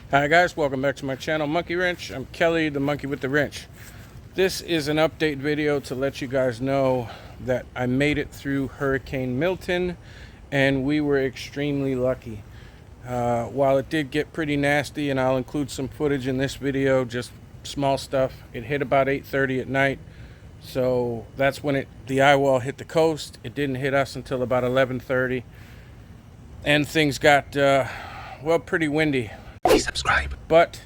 Hi guys, welcome back to my channel, Monkey Wrench. I'm Kelly, the monkey with the wrench. This is an update video to let you guys know that I made it through Hurricane Milton, and we were extremely lucky. While it did get pretty nasty, and I'll include some footage in this video, just small stuff, it hit about 8:30 at night. So that's when the eye wall hit the coast. It didn't hit us until about 11:30, and things got, well, pretty windy. Please subscribe. But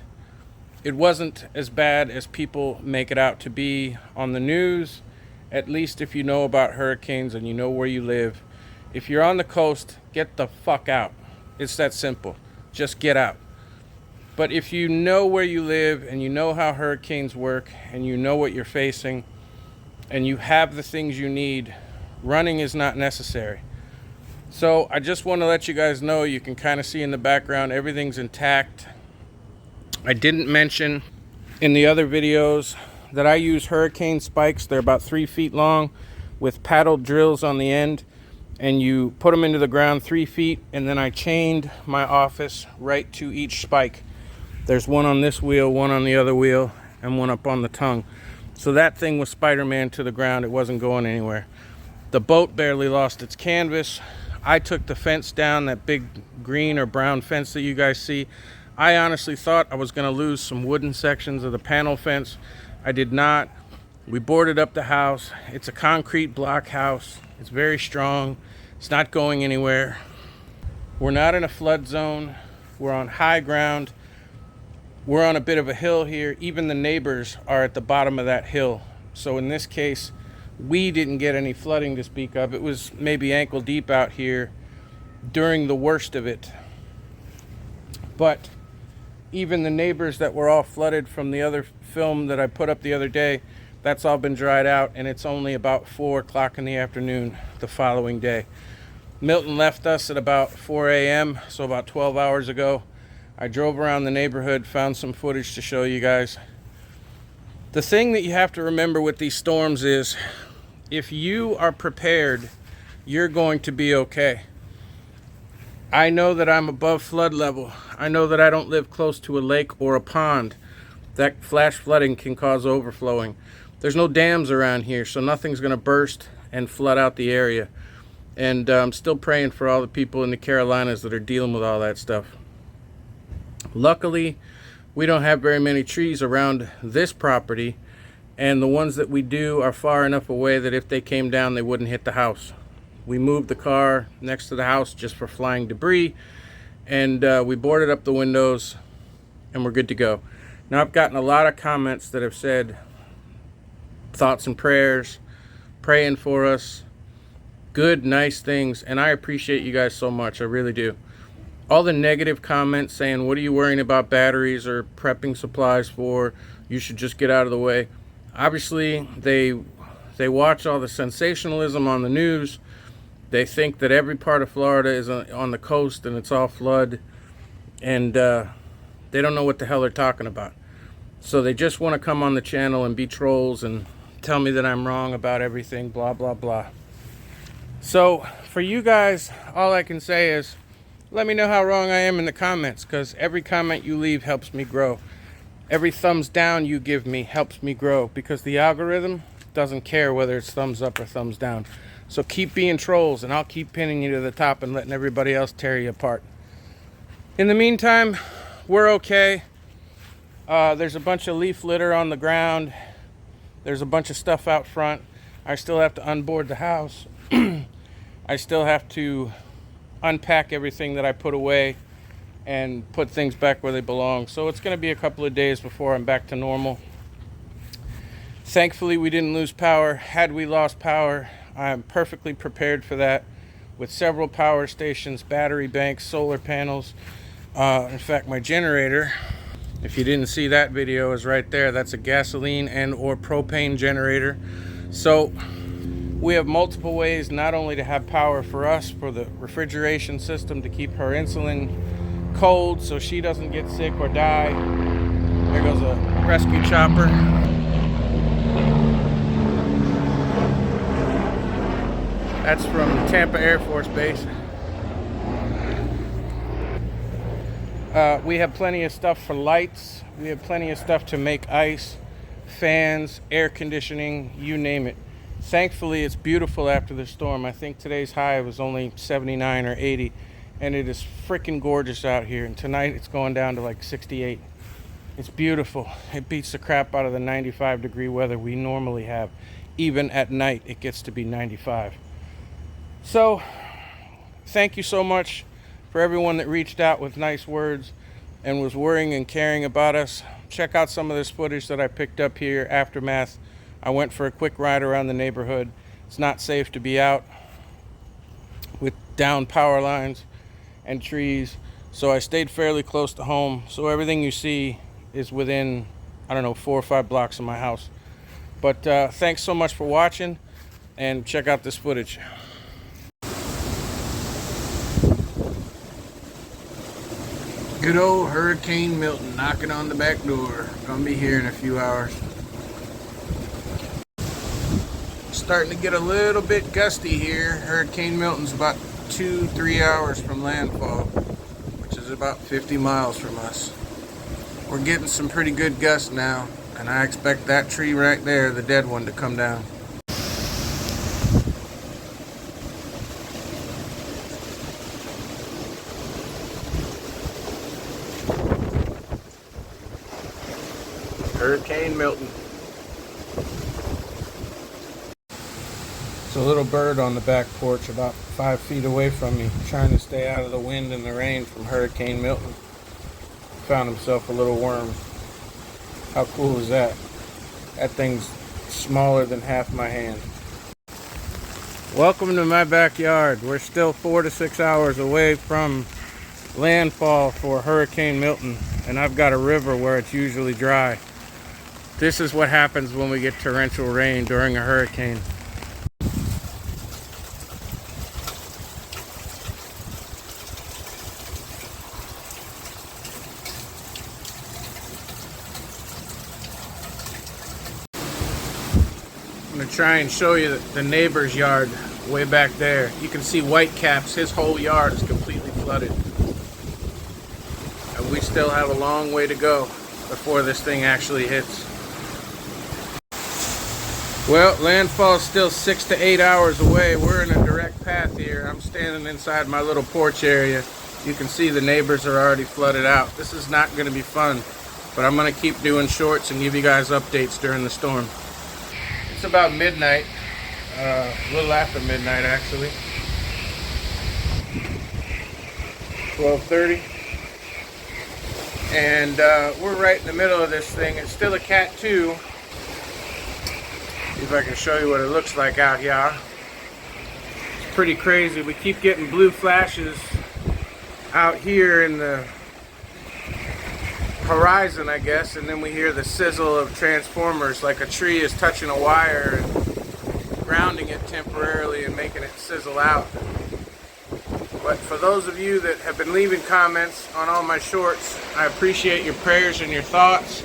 it wasn't as bad as people make it out to be on the news, at least if you know about hurricanes and you know where you live. If you're on the coast, get the fuck out. It's that simple. Just get out. But if you know where you live and you know how hurricanes work and you know what you're facing and you have the things you need, running is not necessary. So I just want to let you guys know, you can kind of see in the background, everything's intact. I didn't mention in the other videos that I use hurricane spikes. They're about 3 feet long with paddle drills on the end, and you put them into the ground 3 feet, and then I chained my office right to each spike. There's one on this wheel, one on the other wheel, and one up on the tongue. So that thing was Spider-Man to the ground. It wasn't going anywhere. The boat barely lost its canvas. I took the fence down, that big green or brown fence that you guys see. I honestly thought I was going to lose some wooden sections of the panel fence. I did not. We boarded up the house. It's a concrete block house. It's very strong. It's not going anywhere. We're not in a flood zone. We're on high ground. We're on a bit of a hill here. Even the neighbors are at the bottom of that hill. So in this case, we didn't get any flooding to speak of. It was maybe ankle deep out here during the worst of it. But even the neighbors that were all flooded from the other film that I put up the other day, that's all been dried out, and it's only about 4 o'clock in the afternoon the following day. Milton left us at about 4 a.m., so about 12 hours ago. I drove around the neighborhood, found some footage to show you guys. The thing that you have to remember with these storms is, if you are prepared, you're going to be okay. I know that I'm above flood level. I know that I don't live close to a lake or a pond. That flash flooding can cause overflowing. There's no dams around here, so nothing's going to burst and flood out the area. And I'm still praying for all the people in the Carolinas that are dealing with all that stuff. Luckily, we don't have very many trees around this property, and the ones that we do are far enough away that if they came down, they wouldn't hit the house. We moved the car next to the house just for flying debris, and we boarded up the windows, and we're good to go. Now, I've gotten a lot of comments that have said thoughts and prayers, praying for us, good, nice things, and I appreciate you guys so much. I really do. All the negative comments saying, what are you worrying about batteries or prepping supplies for? You should just get out of the way. Obviously, they watch all the sensationalism on the news. They think that every part of Florida is on the coast and it's all flood. And they don't know what the hell they're talking about. So they just want to come on the channel and be trolls and tell me that I'm wrong about everything, blah, blah, blah. So for you guys, all I can say is, let me know how wrong I am in the comments, because every comment you leave helps me grow. Every thumbs down you give me helps me grow, because the algorithm doesn't care whether it's thumbs up or thumbs down. So keep being trolls, and I'll keep pinning you to the top and letting everybody else tear you apart. In the meantime, we're okay. There's a bunch of leaf litter on the ground. There's a bunch of stuff out front. I still have to unboard the house. I still have to unpack everything that I put away and put things back where they belong. So it's going to be a couple of days before I'm back to normal. Thankfully, we didn't lose power. Had we lost power, I'm perfectly prepared for that, with several power stations, battery banks, solar panels. In fact, my generator, if you didn't see that video, is right there. That's a gasoline and or propane generator. So we have multiple ways not only to have power for us, for the refrigeration system to keep her insulin cold so she doesn't get sick or die. There goes a rescue chopper. That's from Tampa Air Force Base. We have plenty of stuff for lights. We have plenty of stuff to make ice, fans, air conditioning, you name it. Thankfully, it's beautiful after the storm. I think today's high was only 79 or 80, and it is freaking gorgeous out here. And tonight it's going down to like 68. It's beautiful. It beats the crap out of the 95-degree weather we normally have. Even at night, it gets to be 95. So, thank you so much for everyone that reached out with nice words and was worrying and caring about us. Check out some of this footage that I picked up here, aftermath. I went for a quick ride around the neighborhood. It's not safe to be out with down power lines and trees, so I stayed fairly close to home. So everything you see is within, I don't know, 4 or 5 blocks of my house. But thanks so much for watching, and check out this footage. Good old Hurricane Milton knocking on the back door. Gonna be here in a few hours. Starting to get a little bit gusty here. Hurricane Milton's about 2-3 hours from landfall, which is about 50 miles from us. We're getting some pretty good gusts now, and I expect that tree right there, the dead one, to come down. Hurricane Milton. It's a little bird on the back porch about 5 feet away from me, trying to stay out of the wind and the rain from Hurricane Milton. Found himself a little worm. How cool is that? That thing's smaller than half my hand. Welcome to my backyard. We're still 4 to 6 hours away from landfall for Hurricane Milton, and I've got a river where it's usually dry. This is what happens when we get torrential rain during a hurricane. I'm going to try and show you the neighbor's yard way back there. You can see Whitecaps, his whole yard is completely flooded. And we still have a long way to go before this thing actually hits. Well, landfall is still 6 to 8 hours away. We're in a direct path here. I'm standing inside my little porch area. You can see the neighbors are already flooded out. This is not going to be fun, but I'm going to keep doing shorts and give you guys updates during the storm. It's about midnight, a little after midnight actually. 12:30. And we're right in the middle of this thing. It's still a Cat 2. See if I can show you what it looks like out here. It's pretty crazy. We keep getting blue flashes out here in the horizon, I guess, and then we hear the sizzle of transformers, like a tree is touching a wire and grounding it temporarily and making it sizzle out. But for those of you that have been leaving comments on all my shorts, I appreciate your prayers and your thoughts.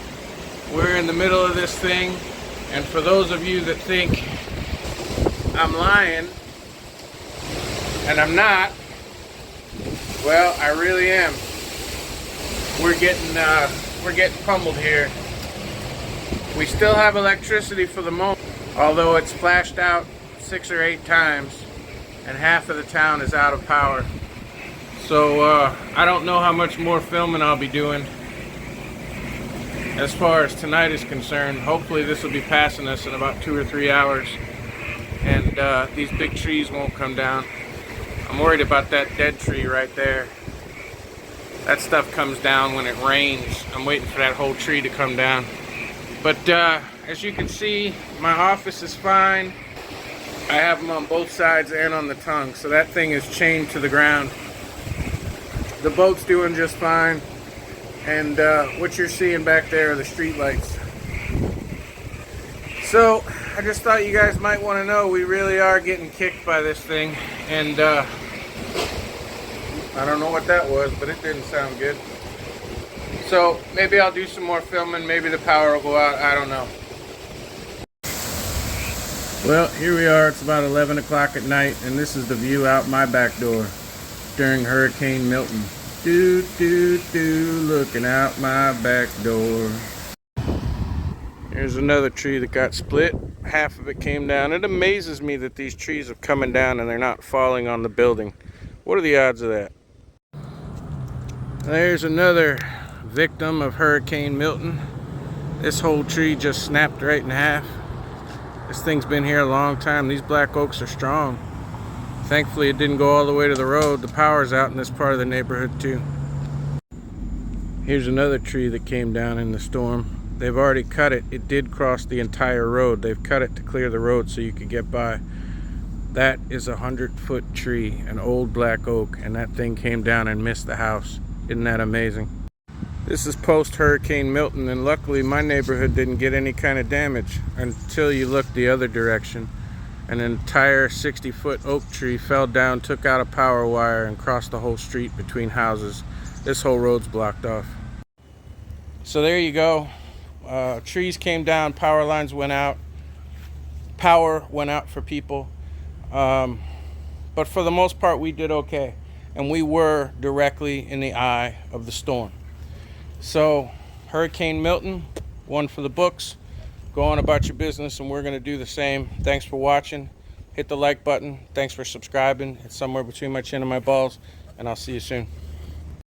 We're in the middle of this thing. And for those of you that think I'm lying, and I'm not, well, I really am. We're getting pummeled here. We still have electricity for the moment, although it's flashed out 6 or 8 times, and half of the town is out of power. So I don't know how much more filming I'll be doing. As far as tonight is concerned, hopefully this will be passing us in about 2 or 3 hours, and these big trees won't come down. I'm worried about that dead tree right there. That stuff comes down when it rains. I'm waiting for that whole tree to come down. But as you can see, my office is fine. I have them on both sides and on the tongue, so that thing is chained to the ground. The boat's doing just fine. And what you're seeing back there are the street lights. So I just thought you guys might want to know we really are getting kicked by this thing. And I don't know what that was, but it didn't sound good. So maybe I'll do some more filming. Maybe the power will go out. I don't know. Well, here we are. It's about 11 o'clock at night, and this is the view out my back door during Hurricane Milton. Looking out my back door. Here's another tree that got split. Half of it came down. It amazes me that these trees are coming down and they're not falling on the building. What are the odds of that? There's another victim of Hurricane Milton. This whole tree just snapped right in half. This thing's been here a long time. These black oaks are strong. Thankfully it didn't go all the way to the road. The power's out in this part of the neighborhood too. Here's another tree that came down in the storm. They've already cut it. It did cross the entire road. They've cut it to clear the road so you could get by. That is a 100-foot tree, an old black oak, and that thing came down and missed the house. Isn't that amazing? This is post-Hurricane Milton, and luckily my neighborhood didn't get any kind of damage until you look the other direction. An entire 60-foot oak tree fell down, took out a power wire, and crossed the whole street between houses. This whole road's blocked off. So there you go. Trees came down, power lines went out. Power went out for people. But for the most part, we did okay. And we were directly in the eye of the storm. So, Hurricane Milton, one for the books. Go on about your business, and we're going to do the same. Thanks for watching. Hit the like button. Thanks for subscribing. It's somewhere between my chin and my balls. And I'll see you soon.